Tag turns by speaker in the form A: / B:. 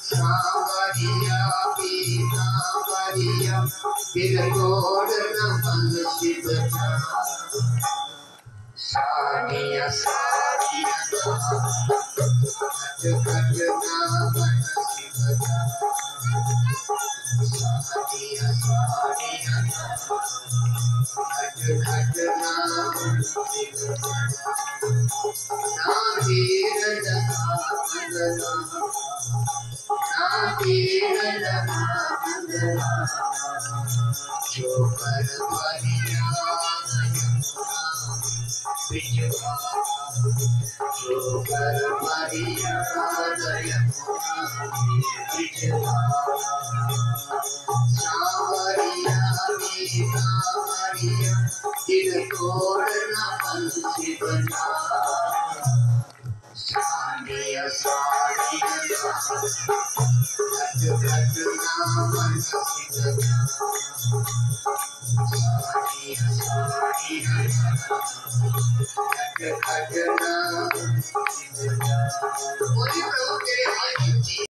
A: सावरिया पीतावरिया फिर गोड़ न बंद शिव सानिया सानिया घट घट न बंद शिव सानिया सानिया घट घट न बंद शिव ना वीर लगा मंगला जो कर परिया जो कर परिया सावरिया मीतावरिया दिल तोड़ न पंछी बना सानिया सानिया घट घट न बंद शिव सानिया सानिया घट घट न बंद शिव। बोलिए प्रभु तेरे हाथ